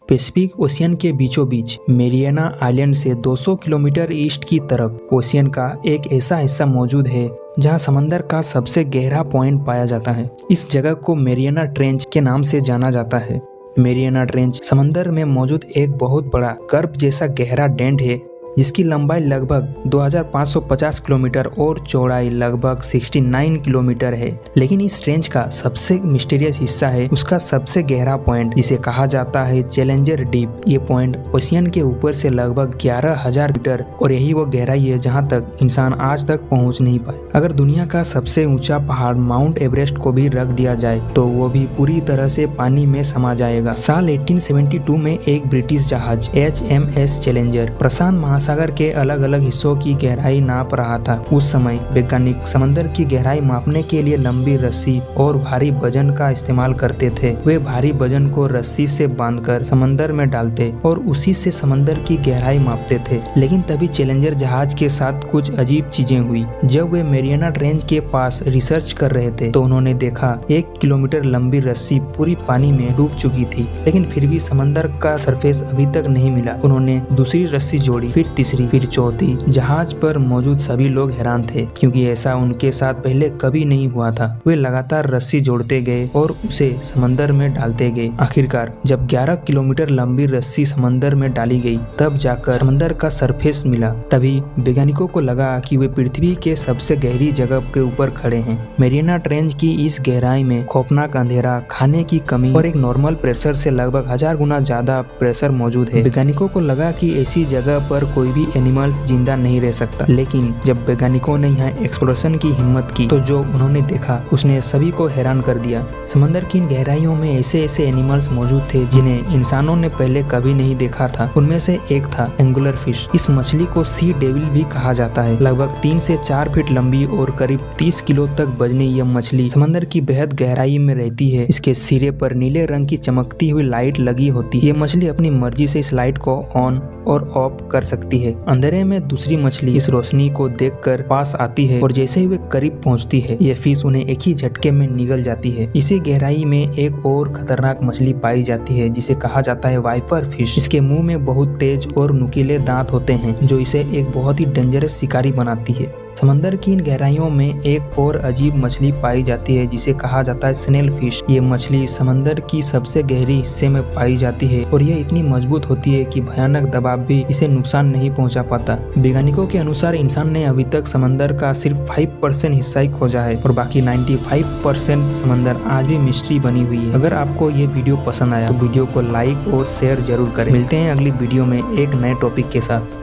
Pacific ocean के बीचों बीच Mariana island से 200 किलोमीटर ईस्ट की तरफ ओशियन का एक ऐसा हिस्सा मौजूद है जहां समंदर का सबसे गहरा पॉइंट पाया जाता है। इस जगह को मेरियाना ट्रेंच के नाम से जाना जाता है। मेरियाना ट्रेंच समंदर में मौजूद एक बहुत बड़ा कर्व जैसा गहरा डेंट है जिसकी लंबाई लगभग 2550 किलोमीटर और चौड़ाई लगभग 69 किलोमीटर है। लेकिन इस रेंज का सबसे मिस्टीरियस हिस्सा है उसका सबसे गहरा पॉइंट, जिसे कहा जाता है चैलेंजर डीप। ये पॉइंट ओशियन के ऊपर से लगभग 11,000 मीटर और यही वो गहराई है जहां तक इंसान आज तक पहुंच नहीं पाए। अगर दुनिया का सबसे ऊंचा पहाड़ माउंट एवरेस्ट को भी रख दिया जाए तो वो भी पूरी तरह से पानी में समा जाएगा। साल 1872 में एक ब्रिटिश जहाज HMS चैलेंजर प्रशांत महासागर के अलग अलग हिस्सों की गहराई नाप रहा था। उस समय वैज्ञानिक समंदर की गहराई मापने के लिए लंबी रस्सी और भारी वजन का इस्तेमाल करते थे। वे भारी वजन को रस्सी से बांधकर समंदर में डालते और उसी से समंदर की गहराई मापते थे। लेकिन तभी चैलेंजर जहाज के साथ कुछ अजीब चीजें हुई। जब वे मेरियाना ट्रेंच के पास रिसर्च कर रहे थे तो उन्होंने देखा 1 किलोमीटर लंबी रस्सी पूरी पानी में डूब चुकी थी, लेकिन फिर भी समंदर का सरफेस अभी तक नहीं मिला। उन्होंने दूसरी रस्सी जोड़ी, फिर तीसरी, फिर चौथी। जहाज पर मौजूद सभी लोग हैरान थे क्योंकि ऐसा उनके साथ पहले कभी नहीं हुआ था। वे लगातार रस्सी जोड़ते गए और उसे समंदर में डालते गए। आखिरकार जब 11 किलोमीटर लंबी रस्सी समंदर में डाली गई तब जाकर समंदर का सरफेस मिला। तभी वैज्ञानिकों को लगा कि वे पृथ्वी के सबसे गहरी जगह के ऊपर खड़े हैं। मेरियाना ट्रेंच की इस गहराई में खौफनाक अंधेरा, खाने की कमी और एक नॉर्मल प्रेशर से लगभग 1000 गुना ज्यादा प्रेशर मौजूद है। वैज्ञानिकों को लगा कि ऐसी जगह पर कोई भी एनिमल्स जिंदा नहीं रह सकता। लेकिन जब वैज्ञानिकों ने यहाँ एक्सप्लोरेशन की हिम्मत की तो जो उन्होंने देखा उसने सभी को हैरान कर दिया। समंदर की इन गहराइयों में ऐसे ऐसे एनिमल्स मौजूद थे जिन्हें इंसानों ने पहले कभी नहीं देखा था। उनमें से एक था एंगुलर फिश। इस मछली को सी डेविल भी कहा जाता है। लगभग 3 से 4 फीट लंबी और करीब 30 किलो तक वजनी यह मछली समंदर की बेहद गहराई में रहती है। इसके सिरे पर नीले रंग की चमकती हुई लाइट लगी होती है। ये मछली अपनी मर्जी से इस लाइट को ऑन और ऑफ कर सकती है। अंधेरे में दूसरी मछली इस रोशनी को देखकर पास आती है और जैसे ही वे करीब पहुंचती है यह फिश उन्हें एक ही झटके में निगल जाती है। इसी गहराई में एक और खतरनाक मछली पाई जाती है जिसे कहा जाता है वाइपर फिश। इसके मुंह में बहुत तेज और नुकीले दांत होते हैं जो इसे एक बहुत ही डेंजरस शिकारी बनाती है। समंदर की इन गहराइयों में एक और अजीब मछली पाई जाती है जिसे कहा जाता है स्नेल फिश। ये मछली समंदर की सबसे गहरी हिस्से में पाई जाती है और यह इतनी मजबूत होती है कि भयानक दबाव भी इसे नुकसान नहीं पहुंचा पाता। वैज्ञानिकों के अनुसार इंसान ने अभी तक समंदर का सिर्फ 5% हिस्सा ही खोजा है और बाकी 95% समंदर आज भी मिस्ट्री बनी हुई है। अगर आपको ये वीडियो पसंद आया तो वीडियो को लाइक और शेयर जरूर करें। मिलते हैं अगली वीडियो में एक नए टॉपिक के साथ।